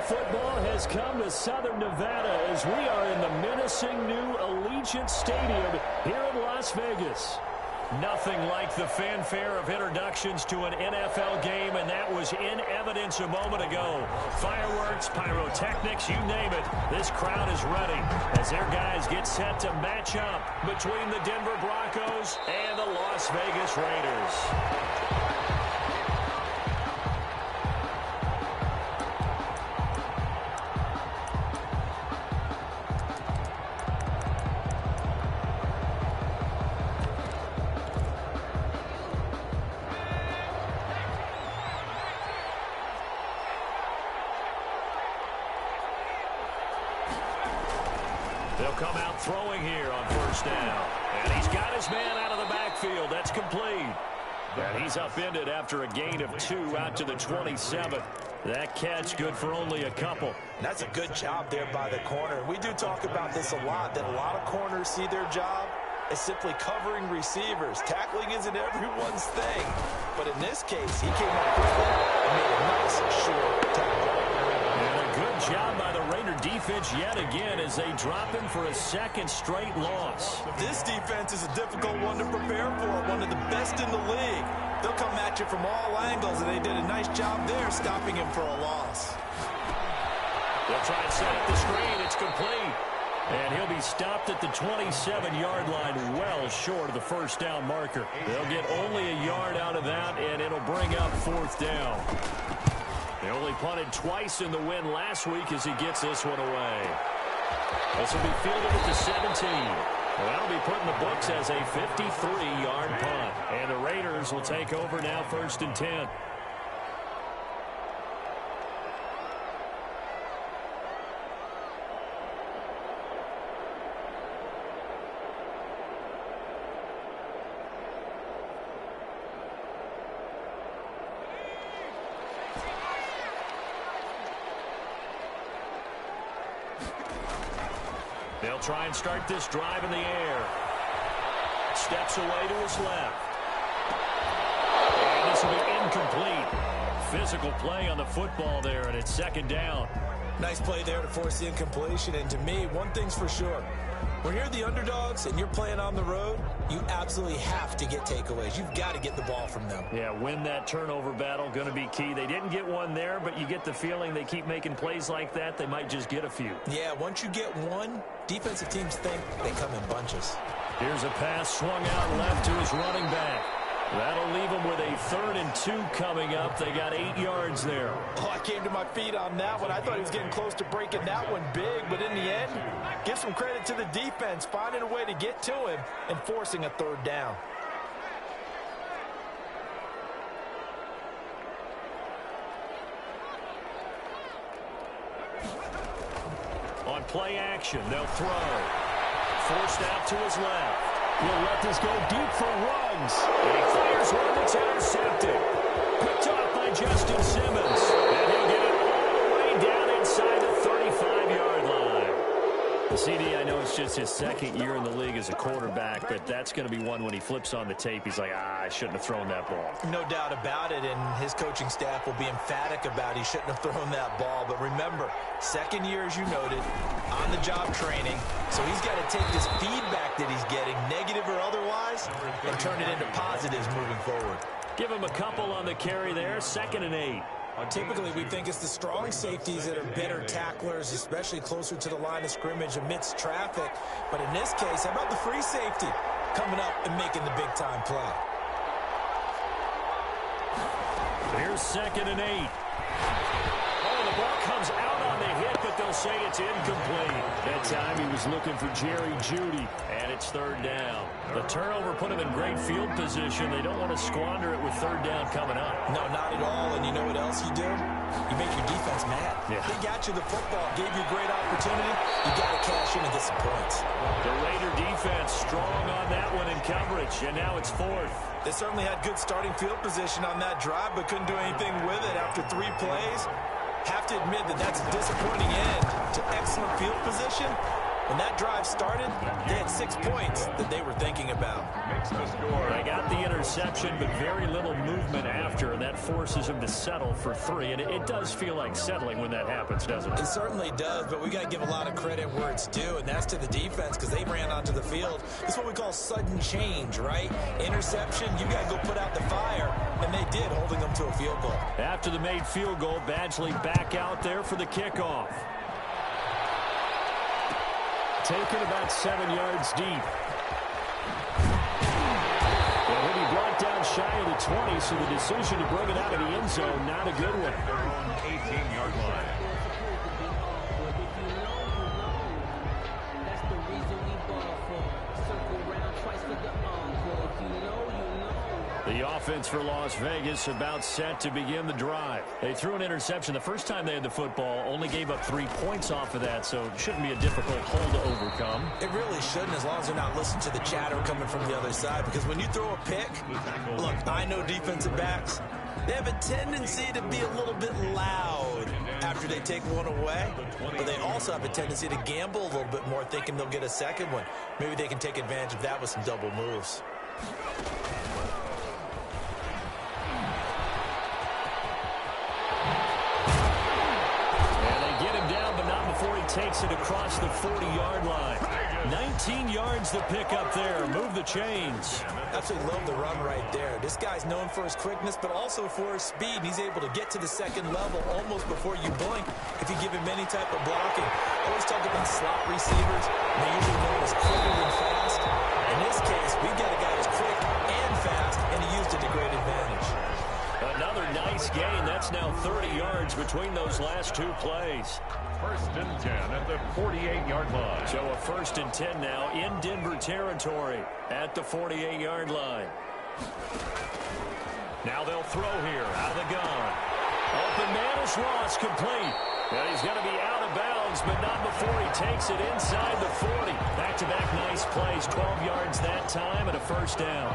football has come to Southern Nevada as we are in the menacing new Allegiant Stadium here in Las Vegas. Nothing like the fanfare of introductions to an NFL game, and that was in evidence a moment ago. Fireworks, pyrotechnics, you name it. This crowd is ready as their guys get set to match up between the Denver Broncos and the Las Vegas Raiders. They'll come out throwing here on first down. And he's got his man out of the backfield. That's complete. And he's upended after a gain of 2 out to the 27th. That catch good for only a couple. That's a good job there by the corner. We do talk about this a lot, that a lot of corners see their job as simply covering receivers. Tackling isn't everyone's thing. But in this case, he came up quickly and made a nice, short tackle. And a good job by the Raider defense yet again as they drop him for a second straight loss. This defense is a difficult one to prepare for, one of the best in the league. They'll come at you from all angles, and they did a nice job there stopping him for a loss. They'll try and set up the screen. It's complete. And he'll be stopped at the 27-yard line, well short of the first down marker. They'll get only a yard out of that, and it'll bring up fourth down. They only punted twice in the win last week as he gets this one away. This will be fielded at the 17. Well, that'll be put in the books as a 53-yard punt. And the Raiders will take over now, 1st and 10. They'll try and start this drive in the air. Steps away to his left. And this will be incomplete. Physical play on the football there, and it's second down. Nice play there to force the incompletion. And to me, one thing's for sure. When you're the underdogs and you're playing on the road, you absolutely have to get takeaways. You've got to get the ball from them. Yeah, win that turnover battle, going to be key. They didn't get one there, but you get the feeling they keep making plays like that, they might just get a few. Yeah, once you get one, defensive teams think they come in bunches. Here's a pass swung out left to his running back. That'll leave them with a 3rd and 2 coming up. They got 8 yards there. Oh, I came to my feet on that one. I thought he was getting close to breaking that one big, but in the end, give some credit to the defense, finding a way to get to him and forcing a 3rd down. On play action, they'll throw. Forced out to his left. He'll let this go deep for Ruggs. And he fires one that's intercepted. Picked off by Justin Simmons. And he'll get it all the way down inside the 35-yard line. CD, I know it's just his 2nd year in the league as a quarterback, but that's going to be one when he flips on the tape, he's like, I shouldn't have thrown that ball. No doubt about it, and his coaching staff will be emphatic about he shouldn't have thrown that ball. But remember, 2nd year, as you noted, on-the-job training, so he's got to take this feedback that he's getting, negative or otherwise, and turn it into positives moving forward. Give him a couple on the carry there, 2nd and 8. Typically, we think it's the strong safeties that are better tacklers, especially closer to the line of scrimmage amidst traffic. But in this case, how about the free safety coming up and making the big-time play? Here's 2nd and 8. Oh, the ball comes out on the hit, but they'll say it's incomplete. That time he was looking for Jerry Jeudy, and it's 3rd down. The turnover put him in great field position. They don't want to squander it with 3rd down coming up. No, not at all. And you know what else you do? You make your defense mad. Yeah. They got you the football, gave you a great opportunity. You got to cash in and get some points. The Raider defense strong on that one in coverage, and now it's 4th. They certainly had good starting field position on that drive, but couldn't do anything with it after 3 plays. Have to admit that that's a disappointing end to excellent field position, When that drive started, they had 6 points that they were thinking about. They got the interception, but very little movement after, and that forces them to settle for 3. And it does feel like settling when that happens, doesn't it? It certainly does, but we got to give a lot of credit where it's due, and that's to the defense because they ran onto the field. It's what we call sudden change, right? Interception, you got to go put out the fire, and they did, holding them to a field goal. After the made field goal, Badgley back out there for the kickoff. Taken about 7 yards deep. And he'll be brought down shy of the 20, so the decision to bring it out of the end zone, not a good one. They're on the 18-yard line. The offense for Las Vegas about set to begin the drive. They threw an interception the first time they had the football, only gave up 3 points off of that, so it shouldn't be a difficult hole to overcome. It really shouldn't, as long as they're not listening to the chatter coming from the other side, because when you throw a pick, look, I know defensive backs, they have a tendency to be a little bit loud after they take one away, but they also have a tendency to gamble a little bit more, thinking they'll get a second one. Maybe they can take advantage of that with some double moves. Takes it across the 40-yard line. 19 yards to pick up there. Move the chains. Absolutely love the run right there. This guy's known for his quickness, but also for his speed. He's able to get to the second level almost before you blink if you give him any type of blocking. I always talk about slot receivers. They're usually known as quicker than fast. In this case, we've got a guy who's quick and fast, and he used it to great advantage. Another nice gain. That's now 30 yards between those last 2 plays. 1st and 10 at the 48-yard line. So a 1st and 10 now in Denver territory at the 48-yard line. Now they'll throw here out of the gun. Open man is Ross, complete. And he's going to be out of bounds, but not before he takes it inside the 40. Back-to-back nice plays, 12 yards that time and a 1st down.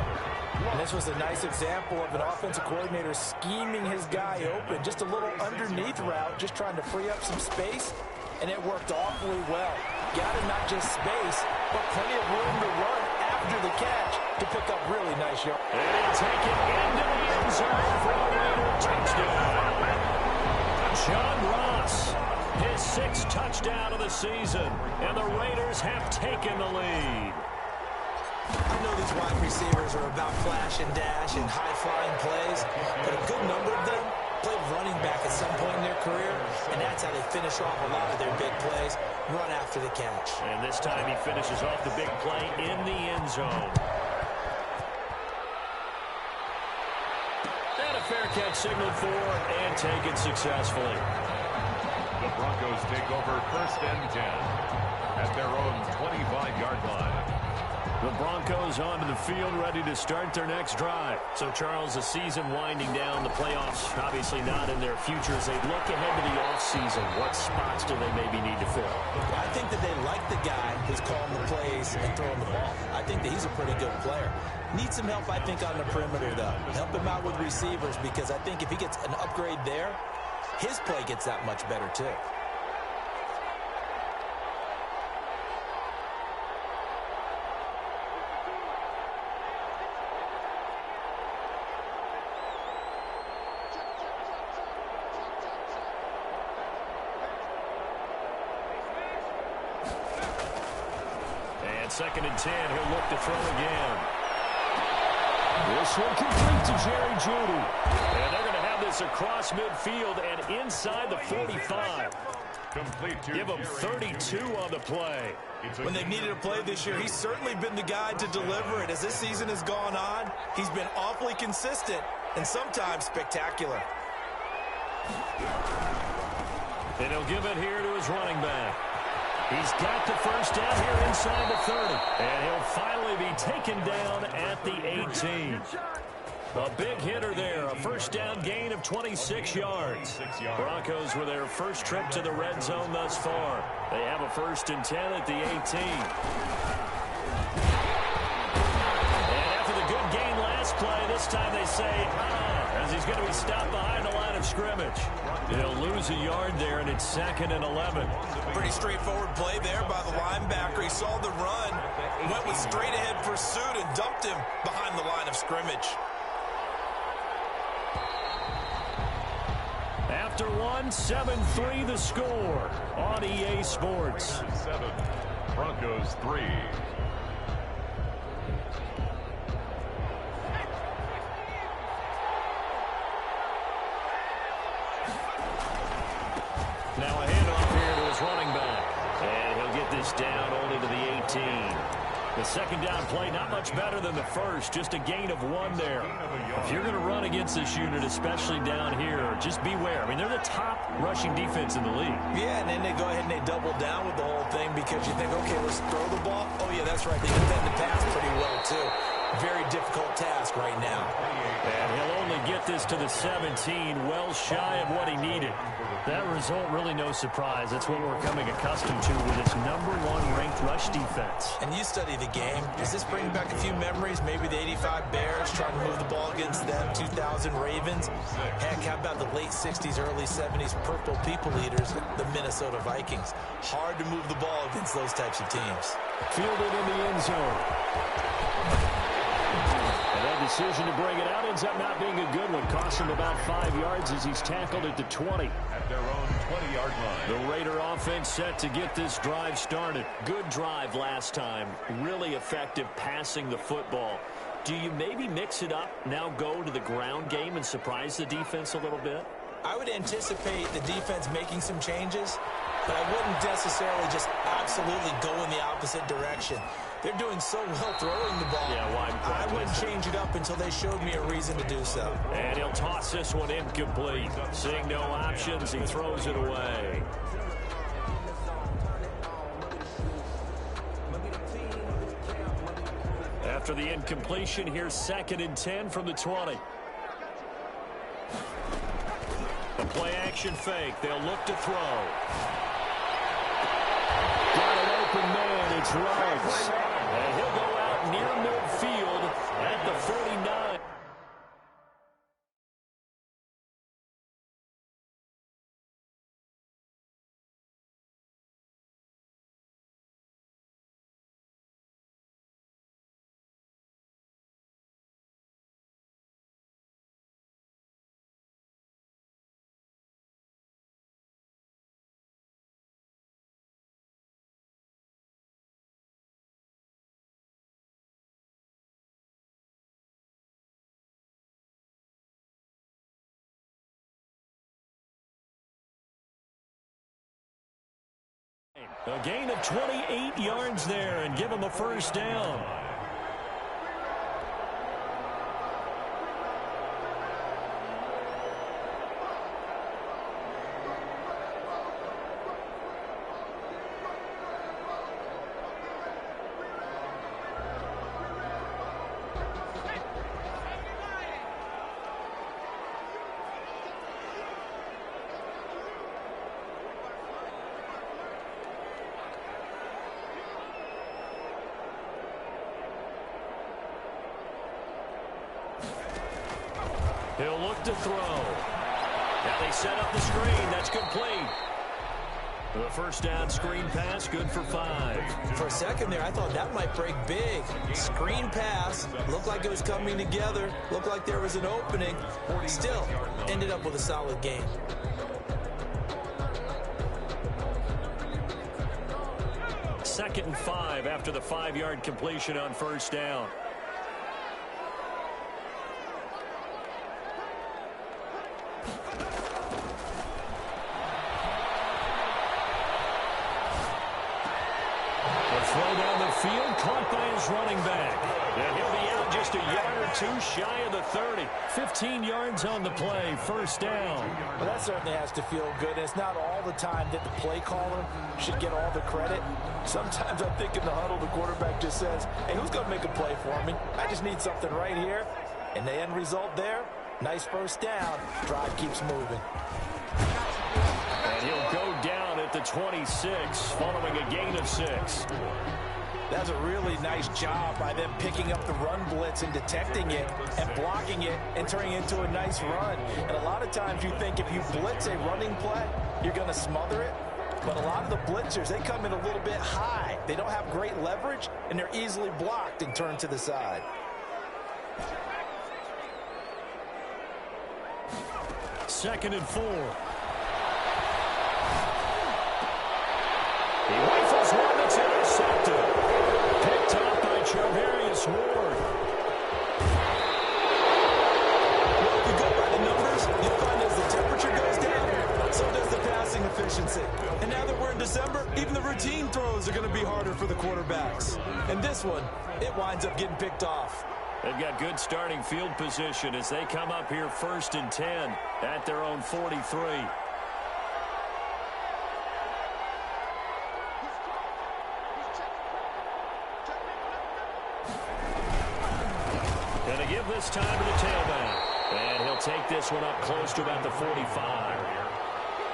And this was a nice example of an offensive coordinator scheming his guy open. Just a little underneath route, just trying to free up some space, and it worked awfully well. Got him not just space, but plenty of room to run after the catch to pick up really nice yards. And he'll take it into the end zone for a Raider touchdown. John Ross, his 6th touchdown of the season, and the Raiders have taken the lead. I know these wide receivers are about flash and dash and high-flying plays, but a good number of them played running back at some point in their career, and that's how they finish off a lot of their big plays, run after the catch. And this time he finishes off the big play in the end zone. And a fair catch signaled for and taken successfully. The Broncos take over 1st and 10 at their own 25-yard line. The Broncos onto the field, ready to start their next drive. So, Charles, the season winding down, the playoffs obviously not in their future. As they look ahead to the offseason, what spots do they maybe need to fill? I think that they like the guy who's calling the plays and throwing the ball. I think that he's a pretty good player. Needs some help, I think, on the perimeter, though. Help him out with receivers, because I think if he gets an upgrade there, his play gets that much better, too. And 2nd and 10, he'll look to throw again. This one complete to Jerry Jeudy. And they're going to have this across midfield and inside the 45. Give him 32 on the play. When they've needed a play this year, he's certainly been the guy to deliver it. As this season has gone on, he's been awfully consistent and sometimes spectacular. And he'll give it here to his running back. He's got the 1st down here inside the 30. And he'll finally be taken down at the 18. A big hitter there. A 1st down gain of 26 yards. Broncos with their first trip to the red zone thus far. They have a 1st and 10 at the 18. And after the good gain last play, this this time they say, as he's going to be stopped behind the line of scrimmage. He'll lose a yard there, and it's 2nd and 11. Pretty straightforward play there by the linebacker. He saw the run, went with straight-ahead pursuit, and dumped him behind the line of scrimmage. After one, 7-3 the score on EA Sports. 7, Broncos 3. Now a handoff here to his running back. And he'll get this down only to the 18. The second down play, not much better than the first, just a gain of 1 there. If you're going to run against this unit, especially down here, just beware. I mean, they're the top rushing defense in the league. Yeah, and then they go ahead and they double down with the whole thing because you think, okay, let's throw the ball. Oh, yeah, that's right. They defend the pass pretty well, too. Very difficult task right now. And he'll only get this to the 17, well shy of what he needed. That result, really no surprise. That's what we're coming accustomed to with this #1 ranked rush defense. And you study the game. Does this bring back a few memories? Maybe the 85 Bears trying to move the ball against them, 2000 Ravens. Heck, how about the late 60s, early 70s Purple People Eaters, the Minnesota Vikings? Hard to move the ball against those types of teams. Fielded in the end zone. And that decision to bring it out ends up not being a good one. Costs him about 5 yards as he's tackled at the 20. At their own 20-yard line. The Raider offense set to get this drive started. Good drive last time. Really effective passing the football. Do you maybe mix it up, now go to the ground game and surprise the defense a little bit? I would anticipate the defense making some changes, but I wouldn't necessarily just absolutely go in the opposite direction. They're doing so well throwing the ball. Yeah, why? I wouldn't change it up until they showed me a reason to do so. And he'll toss this one incomplete. Seeing no options, he throws it away. After the incompletion, here's 2nd and 10 from the 20. A play-action fake. They'll look to throw. Got an open man. It's Ruggs. And he'll go out near midfield at the 49. A gain of 28 yards there and give him a first down. He'll look to throw. Now they set up the screen. That's complete. The first down screen pass, good for 5. For a second there, I thought that might break big. Screen pass. Looked like it was coming together. Looked like there was an opening. Still, ended up with a solid game. Second and 5 after the 5-yard completion on first down. Throw down the field, caught by his running back. And he'll be out just a yard or two shy of the 30. 15 yards on the play, first down. Well, that certainly has to feel good. And it's not all the time that the play caller should get all the credit. Sometimes I think in the huddle, the quarterback just says, hey, who's going to make a play for me? I just need something right here. And the end result there, nice first down. Drive keeps moving. And he'll go down at the 26, following a gain of 6. That's a really nice job by them picking up the run blitz and detecting it and blocking it and turning it into a nice run. And a lot of times you think if you blitz a running play, you're going to smother it. But a lot of the blitzers, they come in a little bit high. They don't have great leverage, and they're easily blocked and turned to the side. Second and 4. He rifles one that's intercepted. Picked up by Charvarius Ward. Well, if you go by the numbers, you find as the temperature goes down, so does the passing efficiency. And now that we're in December, even the routine throws are going to be harder for the quarterbacks. And this one, it winds up getting picked off. They've got good starting field position as they come up here 1st and 10 at their own 43. Going to give this time to the tailback. And he'll take this one up close to about the 45.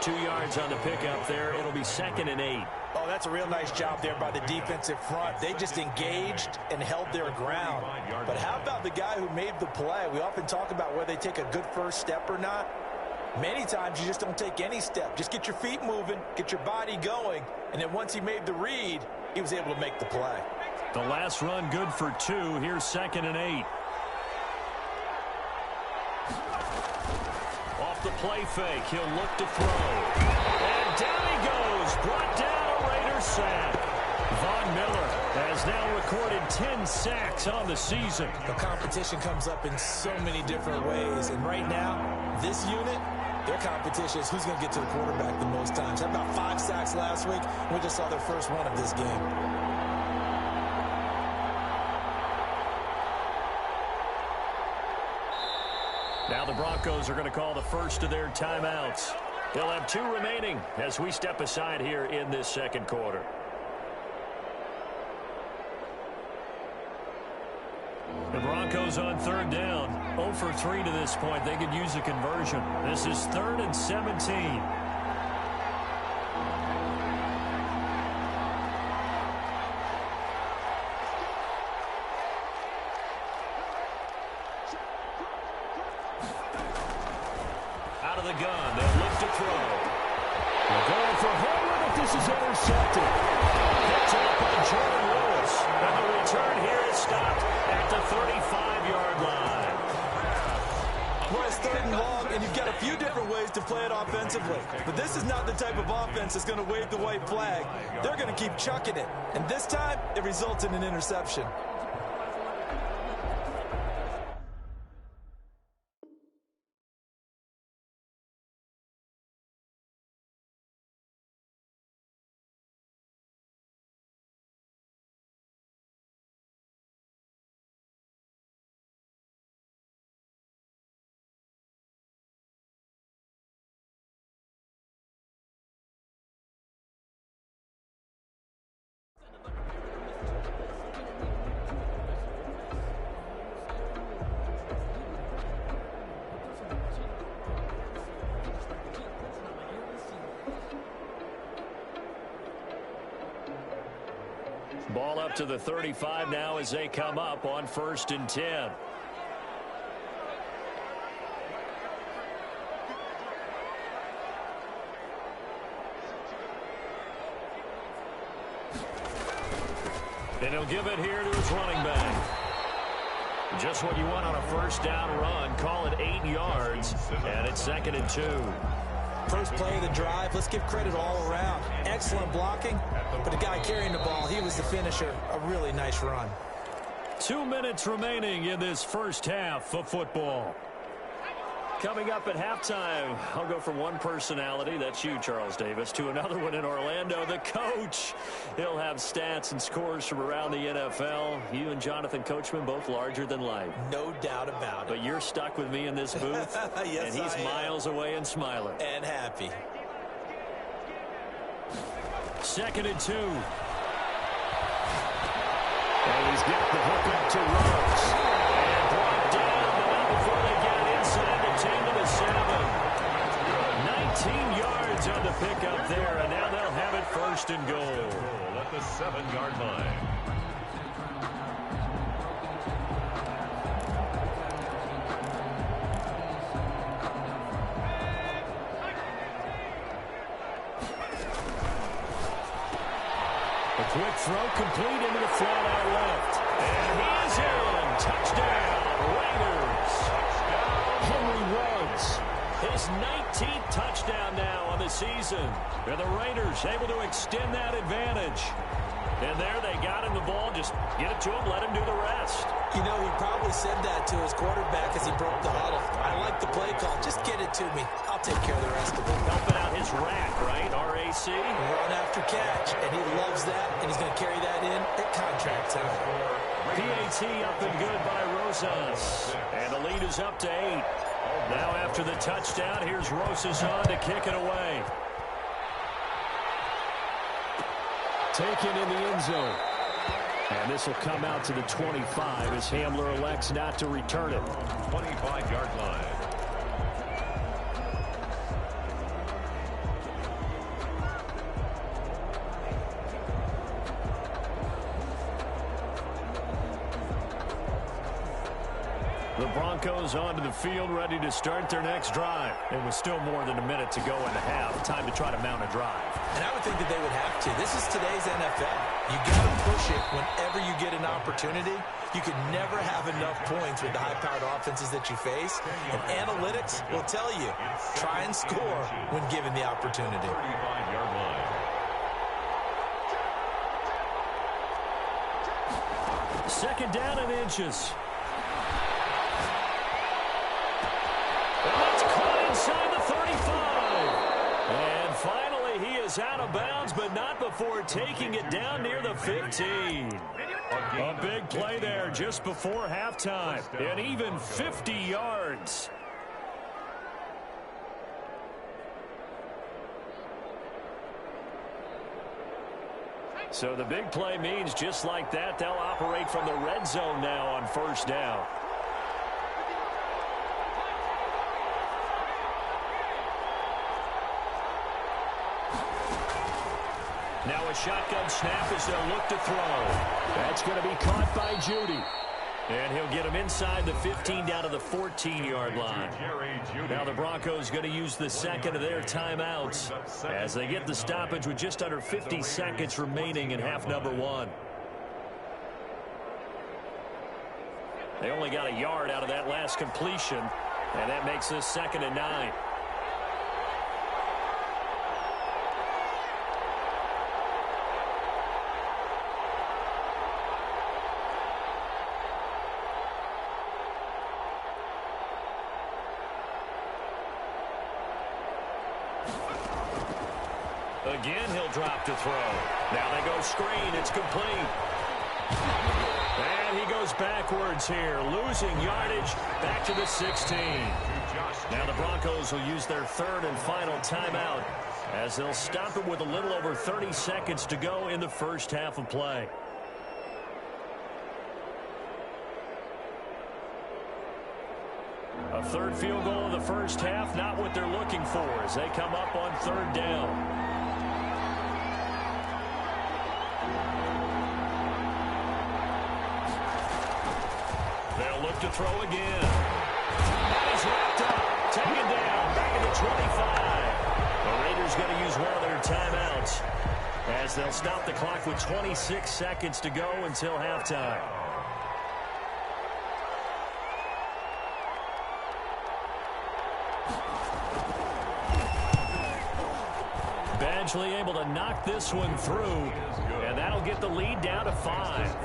2 yards on the pickup there. It'll be 2nd and 8. Oh, that's a real nice job there by the defensive front. They just engaged and held their ground. But how about the guy who made the play? We often talk about whether they take a good first step or not. Many times you just don't take any step. Just get your feet moving, get your body going, and then once he made the read, he was able to make the play. The last run good for 2. Here's 2nd and 8. Off the play fake, he'll look to throw. And down he goes, brought down. Sack. Von Miller has now recorded 10 sacks on the season. The competition comes up in so many different ways. And right now, this unit, their competition is who's going to get to the quarterback the most times. Had about 5 sacks last week. We just saw their first one of this game. Now the Broncos are going to call the first of their timeouts. They'll have 2 remaining as we step aside here in this second quarter. The Broncos on 3rd down. 0 for 3 to this point. They could use a conversion. This is 3rd and 17. Out of the gun. They'll look to throw. They're going for Herbert if this is intercepted. Picked up by Jordan Lewis. And the return here is stopped at the 35-yard line. Well, it's 3rd and long, and you've got a few different ways to play it offensively. But this is not the type of offense that's going to wave the white flag. They're going to keep chucking it. And this time, it results in an interception. Ball up to the 35 now as they come up on 1st and 10. And he'll give it here to his running back. Just what you want on a 1st down run. Call it 8 yards, and it's 2nd and 2. First play of the drive, let's give credit all around. Excellent blocking, but the guy carrying the ball, he was the finisher. A really nice run. 2 minutes remaining in this first half of football. Coming up at halftime, I'll go from one personality, that's you, Charles Davis, to another one in Orlando, the coach. He'll have stats and scores from around the NFL. You and Jonathan Coachman, both larger than life. No doubt about it. But you're stuck with me in this booth, yes, and he's miles away and smiling. And happy. 2nd and 2. And he's got the hook up to Rhodes. And brought down, but not before they get it inside the 10 to the 7. 19 yards on the pickup there, and now they'll have it 1st and goal. At the 7-yard line. Quick throw complete into the flat out left. And he is in. Touchdown, Raiders. Henry Ruggs, his 19th touchdown now on the season. And the Raiders able to extend that advantage. And there they got him the ball. Just get it to him, let him do the rest. You know, he probably said that to his quarterback as he broke the huddle. I like the play call. Just get it to me. I'll take care of the rest of it. Helping out his rack, right? RAC. Run after catch. And he loves that. And he's going to carry that in at contract time. PAT up and good by Rosas. And the lead is up to 8. Now after the touchdown, here's Rosas on to kick it away. Taken in the end zone. And this will come out to the 25 as Hamler elects not to return it. 25-yard line. The Broncos onto the field, ready to start their next drive. It was still more than a minute to go in the half. Time to try to mount a drive. And I would think that they would have to. This is today's NFL. You got to push it whenever you get an opportunity. You can never have enough points with the high-powered offenses that you face. And analytics will tell you, try and score when given the opportunity. 35-yard line. Second down and inches. And that's caught inside the 35. And finally, he is out of bounds, but not before taking it down near the 15. A big play there just before halftime. And even 50 yards. So the big play means just like that, they'll operate from the red zone now on first down. Now a shotgun snap as they'll look to throw. That's going to be caught by Judy. And he'll get him inside the 15 down to the 14-yard line. Now the Broncos going to use the second of their timeouts as they get the stoppage with just under 50 seconds remaining in half number 1. They only got a yard out of that last completion, and that makes this 2nd and 9. Again, he'll drop to throw. Now they go screen. It's complete. And he goes backwards here, losing yardage back to the 16. Now the Broncos will use their 3rd and final timeout as they'll stop it with a little over 30 seconds to go in the first half of play. A 3rd field goal in the first half, not what they're looking for as they come up on 3rd down. They'll look to throw again. And he's wrapped up, taken down, back at the 25. The Raiders going to use one of their timeouts as they'll stop the clock with 26 seconds to go until halftime. Badgley able to knock this one through, and that'll get the lead down to 5.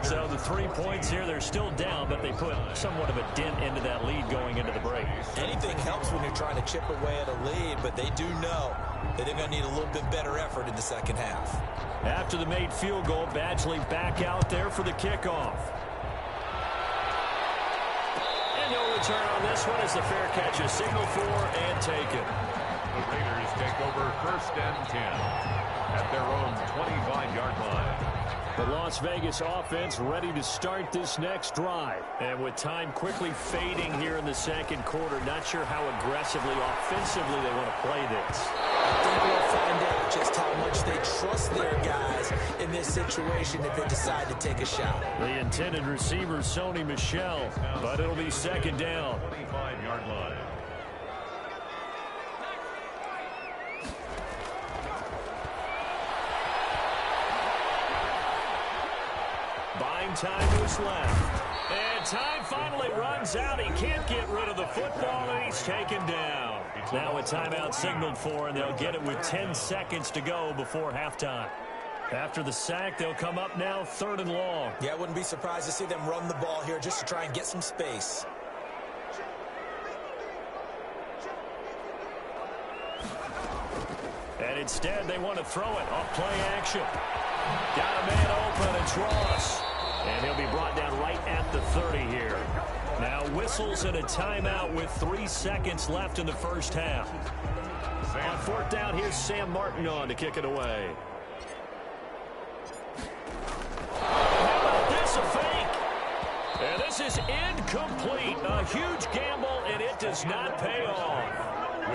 So the 3 points here, they're still down, but they put somewhat of a dent into that lead going into the break. Anything helps when you're trying to chip away at a lead, but they do know that they're going to need a little bit better effort in the second half. After the made field goal, Badgley back out there for the kickoff. And no return on this one as the fair catch is signaled for and taken. The Raiders take over 1st and 10 at their own 25-yard line. The Las Vegas offense ready to start this next drive. And with time quickly fading here in the 2nd quarter, not sure how aggressively, offensively they want to play this. I think we'll find out just how much they trust their guys in this situation if they decide to take a shot. The intended receiver, Sony Michel, but it'll be 2nd down. 25-yard line. time is left. And time finally runs out. He can't get rid of the football, and he's taken down. Now a timeout signaled for, and they'll get it with 10 seconds to go before halftime. After the sack, they'll come up now 3rd and long. Yeah, I wouldn't be surprised to see them run the ball here just to try and get some space. And instead, they want to throw it off play action. Got a man open. It's Ross. And he'll be brought down right at the 30 here. Now whistles and a timeout with 3 seconds left in the first half. On 4th down, here's Sam Martin on to kick it away. How about this, a fake? And this is incomplete. A huge gamble, and it does not pay off.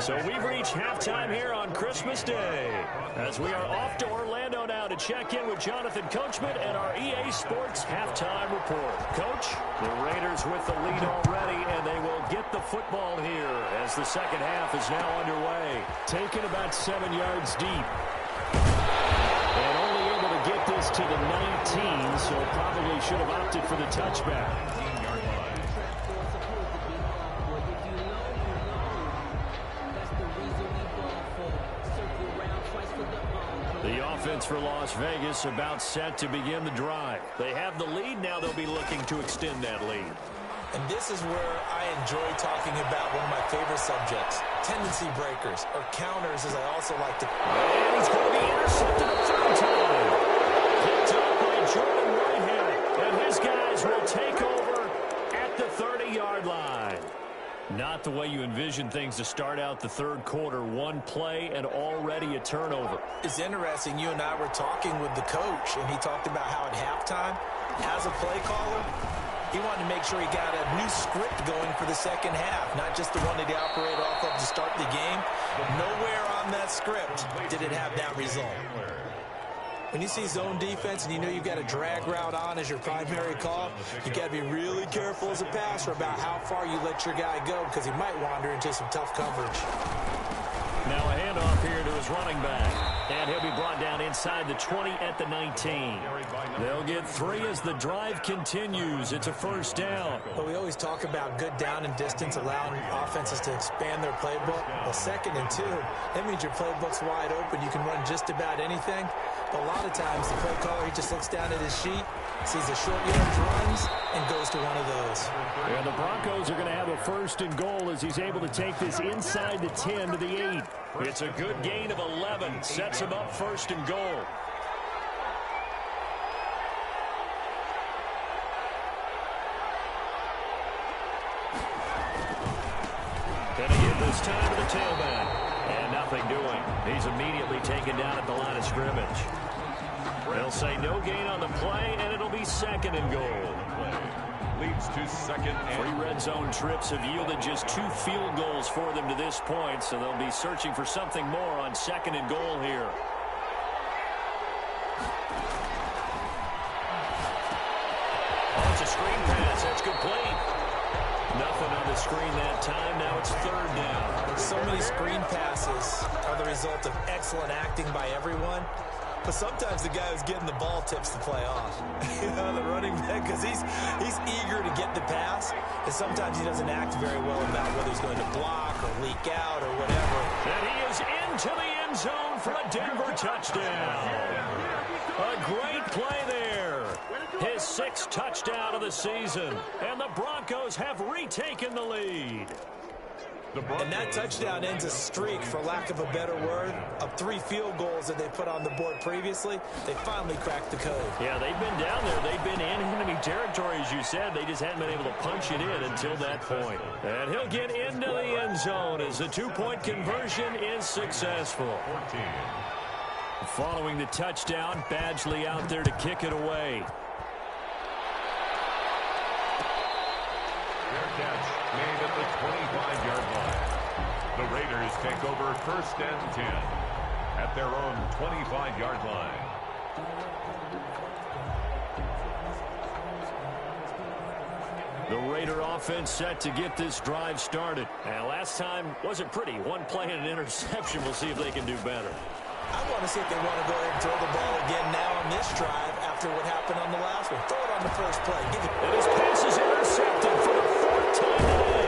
So we've reached halftime here on Christmas Day, as we are off to Orlando now to check in with Jonathan Coachman and our EA Sports Halftime Report. Coach, the Raiders with the lead already, and they will get the football here as the second half is now underway. Taken about 7 yards deep. And only able to get this to the 19, so probably should have opted for the touchback. The offense for Las Vegas about set to begin the drive. They have the lead. Now they'll be looking to extend that lead. And this is where I enjoy talking about one of my favorite subjects, tendency breakers, or counters, as I also like to. And he's going to be intercepted a 3rd time. Picked up by Jordan Whitehead. And his guys will take over at the 30-yard line. Not the way you envision things to start out the 3rd quarter. One play and already a turnover. It's interesting. You and I were talking with the coach, and he talked about how at halftime, as a play caller, he wanted to make sure he got a new script going for the second half, not just the one that he operated off of to start the game. Nowhere on that script did it have that result. When you see zone defense and you know you've got a drag route on as your primary call, you got to be really careful as a passer about how far you let your guy go, because he might wander into some tough coverage. Now a handoff here to his running back. And he'll be brought down inside the 20 at the 19. They'll get 3 as the drive continues. It's a 1st down. But we always talk about good down and distance, allowing offenses to expand their playbook. Well, 2nd and 2, that means your playbook's wide open. You can run just about anything. But a lot of times the play caller, he just looks down at his sheet, sees a short yardage runs, and goes to one of those. And the Broncos are going to have a 1st and goal as he's able to take this inside the 10 to the 8. It's a good gain of 11. Sets him up 1st and goal. Going to give this time to the tailback. And nothing doing. He's immediately taken down at the line of scrimmage. They'll say no gain on the play, and it'll be 2nd and goal. Leads to 2nd and 3 red zone trips have yielded just 2 field goals for them to this point, so they'll be searching for something more on 2nd and goal here. Oh, it's a screen pass. That's complete. Nothing on the screen that time. Now it's 3rd down. So many screen passes are the result of excellent acting by everyone. But sometimes the guy who's getting the ball tips the play off. You know, the running back, because he's eager to get the pass, and sometimes he doesn't act very well about whether he's going to block or leak out or whatever. And he is into the end zone for a Denver touchdown. A great play there. His 6th touchdown of the season. And the Broncos have retaken the lead. And that touchdown ends a streak, for lack of a better word, of 3 field goals that they put on the board previously. They finally cracked the code. Yeah, they've been down there. They've been in enemy territory, as you said. They just hadn't been able to punch it in until that point. And he'll get into the end zone as the 2-point conversion is successful. 14. Following the touchdown, Badgley out there to kick it away. Fair catch made at the 25-yard line. The Raiders take over 1st and 10 at their own 25-yard line. The Raider offense set to get this drive started. And last time wasn't pretty. 1 play and an interception. We'll see if they can do better. I want to see if they want to go ahead and throw the ball again now on this drive after after what happened on the last one. Throw it on the first play. And his pass is intercepted for the fourth time today.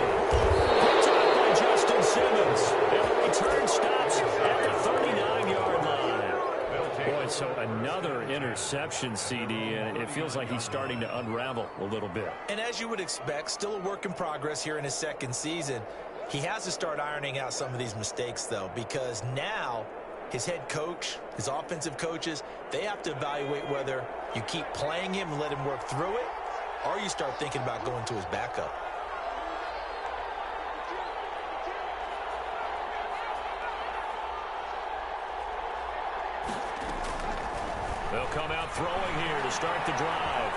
Picked up by Justin Simmons. And the return stops at the 39-yard line. Boy, so another interception, CD, and it feels like he's starting to unravel a little bit. And as you would expect, still a work in progress here in his second season. He has to start ironing out some of these mistakes, though, because now his head coach, his offensive coaches, they have to evaluate whether you keep playing him and let him work through it, or you start thinking about going to his backup. They'll come out throwing here to start the drive.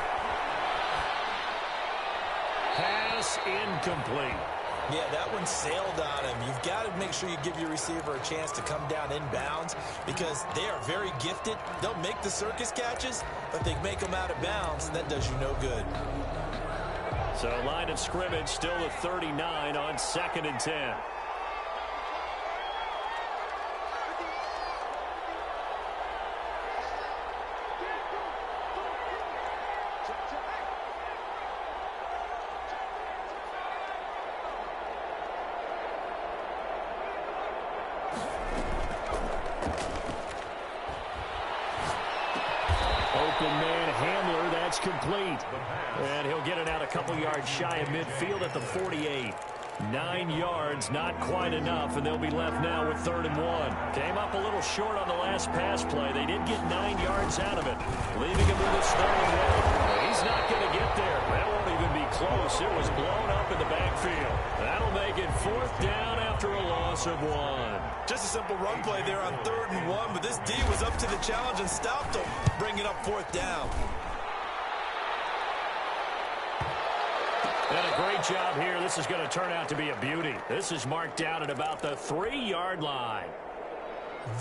Pass incomplete. Yeah, that one sailed on him. You've got to make sure you give your receiver a chance to come down inbounds because they are very gifted. They'll make the circus catches, but they make them out of bounds, and that does you no good. So line of scrimmage still at 39 on 2nd and 10. Complete. And he'll get it out a couple yards shy of midfield at the 48. 9 yards, not quite enough, and they'll be left now with 3rd and 1. Came up a little short on the last pass play. They did get 9 yards out of it, leaving him with his 3rd and 1. He's not going to get there. That won't even be close. It was blown up in the backfield. That'll make it 4th down after a loss of 1. Just a simple run play there on 3rd and 1, but this D was up to the challenge and stopped him, bringing up 4th down. And a great job here. This is going to turn out to be a beauty. This is marked down at about the 3-yard line.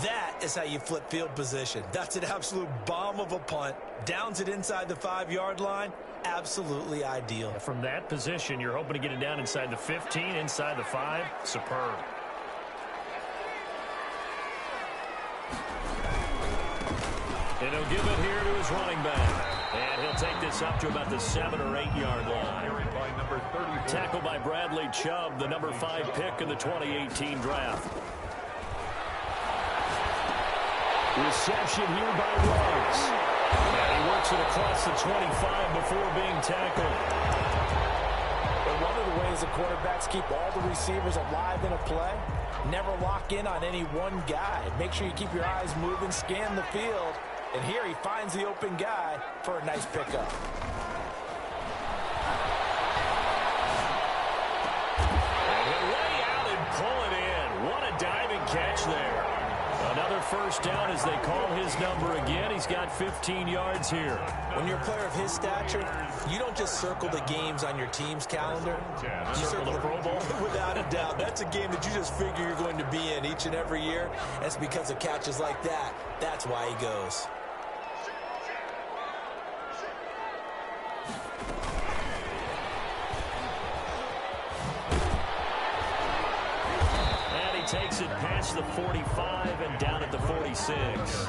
That is how you flip field position. That's an absolute bomb of a punt. Downs it inside the 5-yard line. Absolutely ideal. From that position, you're hoping to get it down inside the 15, inside the 5. Superb. And he'll give it here to his running back. And he'll take this up to about the 7 or 8-yard line. Tackled by Bradley Chubb, the number 5 pick in the 2018 draft. Reception here by Ruggs. And he works it across the 25 before being tackled. But one of the ways the quarterbacks keep all the receivers alive in a play, never lock in on any one guy. Make sure you keep your eyes moving, scan the field. And here he finds the open guy for a nice pickup. And he'll lay out and pull it in. What a diving catch there. Another first down as they call his number again. He's got 15 yards here. When you're a player of his stature, you don't just circle the games on your team's calendar. You circle the Pro Bowl. Without a doubt. That's a game that you just figure you're going to be in each and every year. And it's because of catches like that. That's why he goes. Takes it past the 45 and down at the 46.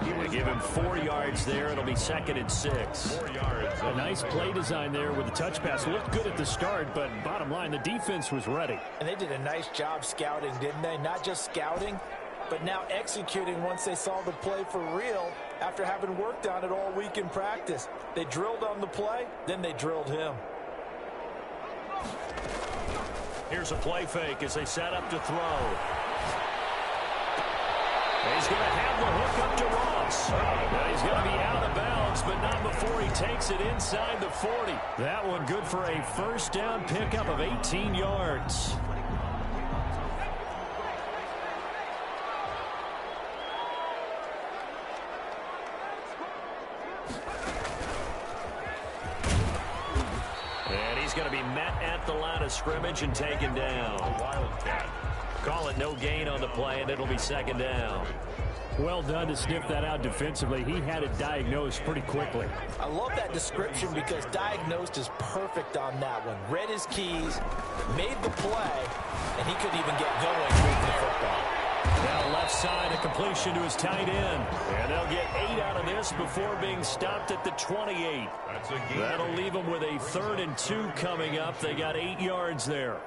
They give him 4 yards there. It'll be 2nd and 6. 4 yards. A nice play design there with the touch pass. Looked good at the start, but bottom line, the defense was ready. And they did a nice job scouting, didn't they? Not just scouting, but now executing once they saw the play for real after having worked on it all week in practice. They drilled on the play, then they drilled him. Here's a play fake as they set up to throw. He's going to have the hook up to Ross. Now he's going to be out of bounds, but not before he takes it inside the 40. That one good for a first down pickup of 18 yards. Going to be met at the line of scrimmage and taken down. Wildcat. Call it no gain on the play, and it'll be 2nd down. Well done to sniff that out defensively. He had it diagnosed pretty quickly. I love that description because diagnosed is perfect on that one. Read his keys, made the play, and he couldn't even get going with the football. Now left side, a completion to his tight end. And they'll get 8 out of this before being stopped at the 28. That'll leave them with a 3rd and 2 coming up. They got 8 yards there.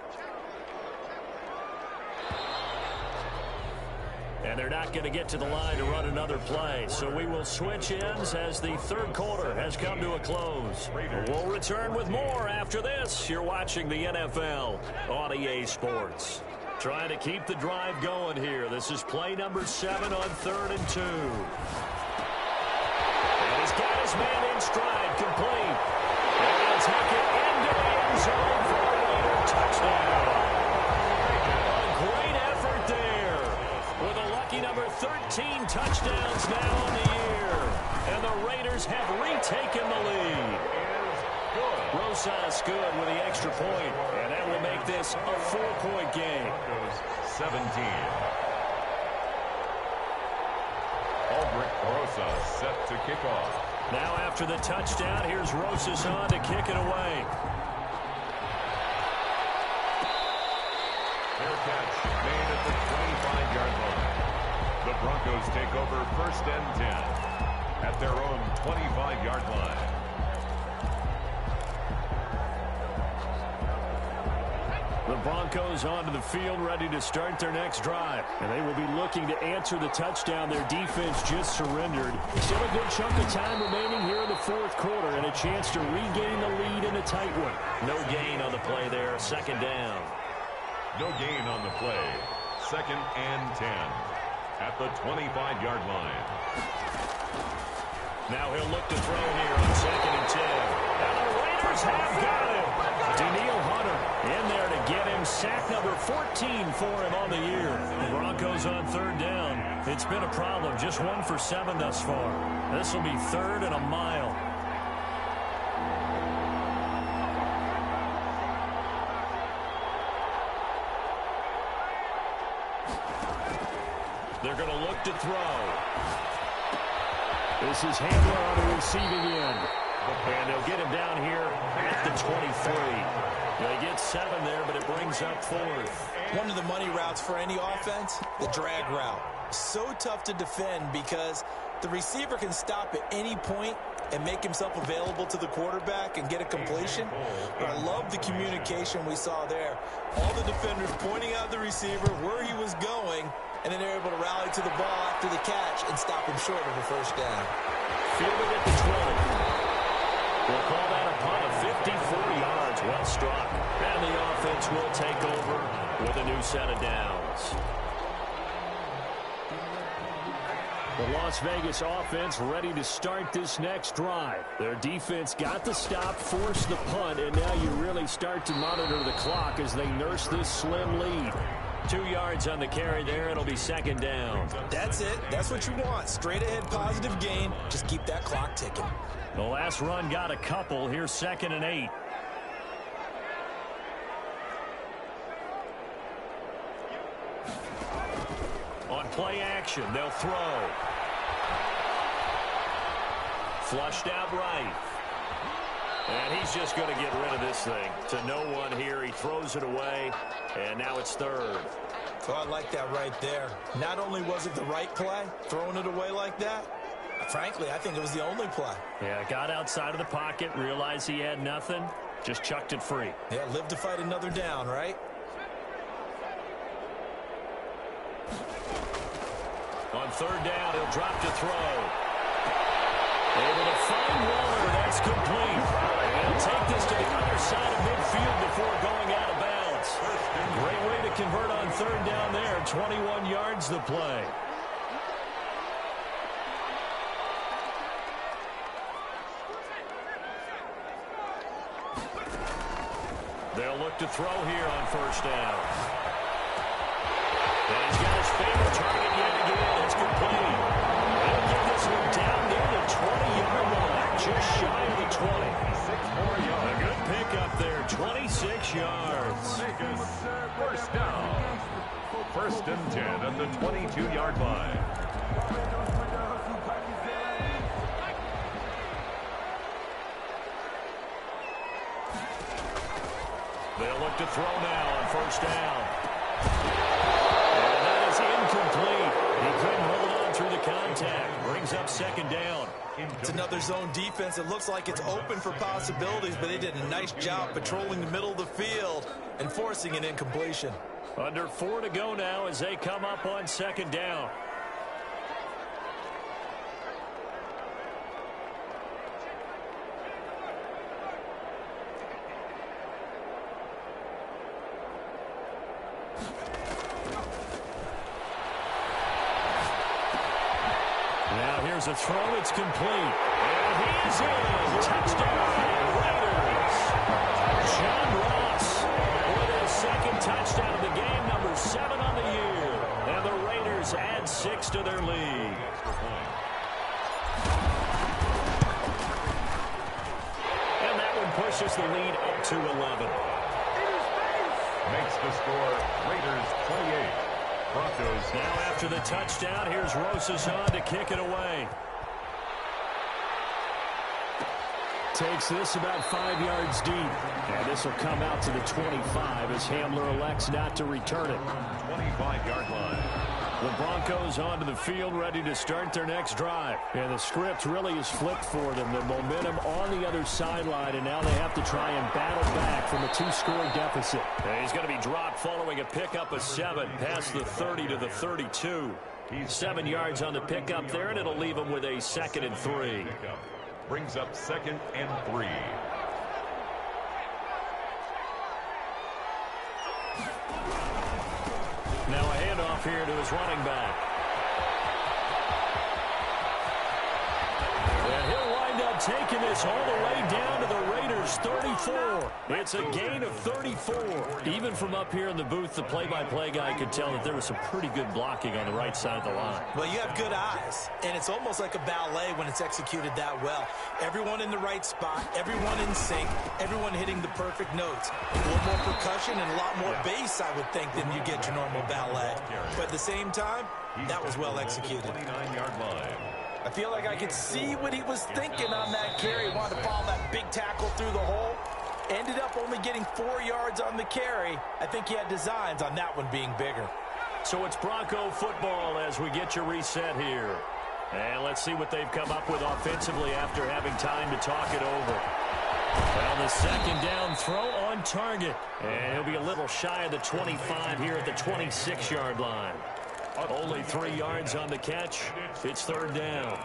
And they're not going to get to the line to run another play. So we will switch ends as the 3rd quarter has come to a close. We'll return with more after this. You're watching the NFL on EA Sports. Trying to keep the drive going here. This is play number 7 on 3rd and 2. And he's got his man in stride, complete. And he'll take it into the end zone for a later touchdown. A great effort there. With a lucky number 13 touchdowns now on the year. And the Raiders have retaken the lead. Rosas good with the extra point, and that will make this a 4-point game. 17. Aldrich Rosas set to kick off. Now after the touchdown, here's Rosas on to kick it away. Fair catch made at the 25-yard line. The Broncos take over 1st and 10 at their own 25-yard line. The Broncos onto the field, ready to start their next drive. And they will be looking to answer the touchdown their defense just surrendered. Still a good chunk of time remaining here in the 4th quarter and a chance to regain the lead in a tight one. No gain on the play there, 2nd down. No gain on the play. 2nd and 10 at the 25-yard line. Now he'll look to throw here on 2nd and 10. And the Raiders have got him. Danielle Hunter in there to get him. Sack number 14 for him on the year. The Broncos on 3rd down. It's been a problem. Just 1 for 7 thus far. This will be 3rd and a mile. They're going to look to throw. This is Handler on the receiving end. And they'll get him down here at the 23. They get 7 there, but it brings up 4th. One of the money routes for any offense, the drag route. So tough to defend because the receiver can stop at any point and make himself available to the quarterback and get a completion. But I love the communication we saw there. All the defenders pointing out the receiver, where he was going, and then they're able to rally to the ball after the catch and stop him short of a 1st down. Fielded at the 20. We'll call that a punt of 54 yards. Well struck. And the offense will take over with a new set of downs. The Las Vegas offense ready to start this next drive. Their defense got the stop, forced the punt, and now you really start to monitor the clock as they nurse this slim lead. 2 yards on the carry there. It'll be 2nd down. That's it. That's what you want. Straight ahead positive gain. Just keep that clock ticking. The last run got a couple. Here's 2nd and 8. On play action, they'll throw. Flushed out right. And he's just going to get rid of this thing. To no one here. He throws it away. And now it's 3rd. So I like that right there. Not only was it the right play, throwing it away like that, frankly, I think it was the only play. Yeah, got outside of the pocket, realized he had nothing, just chucked it free. Yeah, live to fight another down, right? On 3rd down, he'll drop to throw. Able to find Waller. That's complete. He'll take this to the other side of midfield before going out of bounds. Great way to convert on 3rd down there. 21 yards the play. They'll look to throw here on 1st down. And he's got his favorite target yet again. It's complete. They'll get this one down near the 20-yard line, just shy of the 20. A good pickup there, 26 yards. 1st down. 1st and 10 at the 22-yard line. They'll look to throw now on 1st down. And that is incomplete. contact. Brings up second down. It's another zone defense. It looks like it's open for possibilities, but they did a nice job patrolling the middle of the field and forcing an incompletion. Under 4 to go now as they come up on second down. Now here's a throw. It's complete. And he is in. Touchdown, Raiders. John Ross with his second touchdown of the game, number 7 on the year. And the Raiders add 6 to their lead. And that one pushes the lead up to 11. Makes the score Raiders 28. Broncos. Now after the touchdown, here's Rosazon to kick it away. Takes this about 5 yards deep. And this will come out to the 25 as Hamler elects not to return it. 25-yard line. The Broncos onto the field, ready to start their next drive. And the script really is flipped for them. The momentum on the other sideline, and now they have to try and battle back from a 2-score deficit. And he's going to be dropped following a pickup of 7 past the 30 to the 32. 7 yards on the pickup there, and it'll leave him with a 2nd and 3. Brings up 2nd and 3. Now a handoff here to his running back. And he'll wind up taking this all the way down to the Raiders' 34. It's a gain of 34. Even from up here in the booth, the play-by-play guy could tell that there was some pretty good blocking on the right side of the line. Well, you have good eyes, and it's almost like a ballet when it's executed that well. Everyone in the right spot, everyone in sync, everyone hitting the perfect notes. A little more percussion and a lot more bass, I would think, than you get your normal ballet. But at the same time, that was well executed. 29-yard line. I feel like I could see what he was thinking on that carry. Wanted to follow that big tackle through the hole. Ended up only getting 4 yards on the carry. I think he had designs on that one being bigger. So it's Bronco football as we get your reset here. And let's see what they've come up with offensively after having time to talk it over. Well, the second down throw on target. And he'll be a little shy of the 25 here at the 26-yard line. Only 3 yards on the catch. It's 3rd down.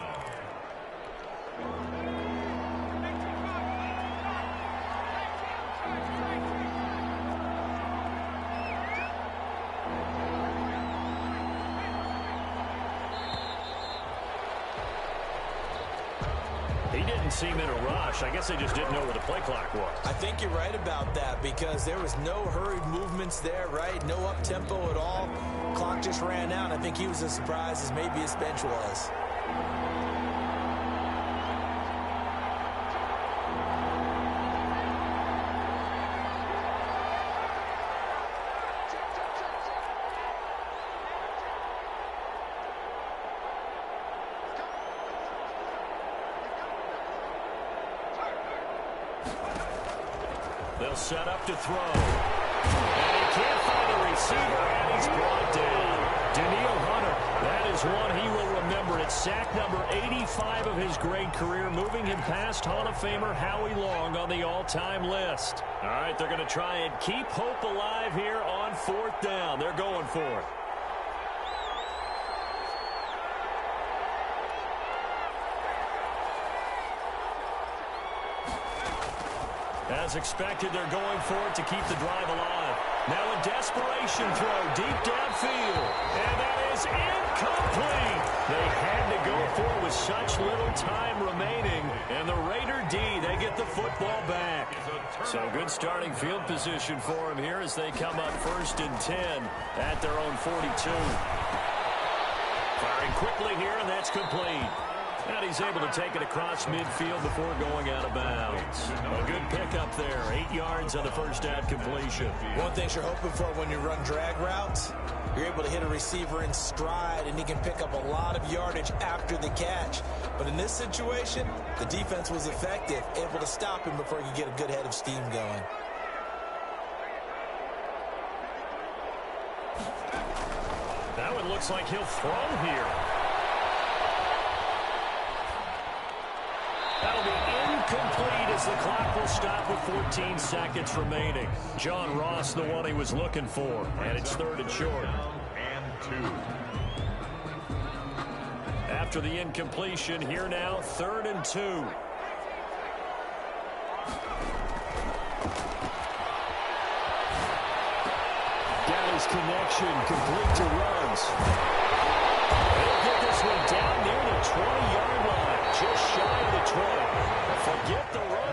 He didn't seem in a rush. I guess they just didn't know where the play clock was. I think you're right about that because there was no hurried movements there, right? No up-tempo at all. Clock just ran out. I think he was as surprised as maybe his bench was. They'll set up to throw. And he can't find a receiver, and he's brought down. Danielle Hunter, that is one he will remember. It's sack number 85 of his great career, moving him past Hall of Famer Howie Long on the all-time list. All right, they're going to try and keep hope alive here on 4th down. They're going for it. As expected, they're going for it to keep the drive alive. Now a desperation throw deep downfield. And that is incomplete. They had to go for it with such little time remaining. And the Raider D, they get the football back. So good starting field position for them here as they come up 1st and 10 at their own 42. Firing quickly here, and that's complete. And he's able to take it across midfield before going out of bounds. A good pickup there. 8 yards on the first down completion. One thing you're hoping for when you run drag routes, you're able to hit a receiver in stride, and he can pick up a lot of yardage after the catch. But in this situation, the defense was effective, able to stop him before he could get a good head of steam going. That one looks like he'll throw here. as the clock will stop with 14 seconds remaining. John Ross, the one he was looking for, and it's 3rd and short. And 2. After the incompletion, here now, 3rd and 2. Got his connection, complete to runs. They'll get this one down near the 20-yard line, just shy of the 20. Forget the run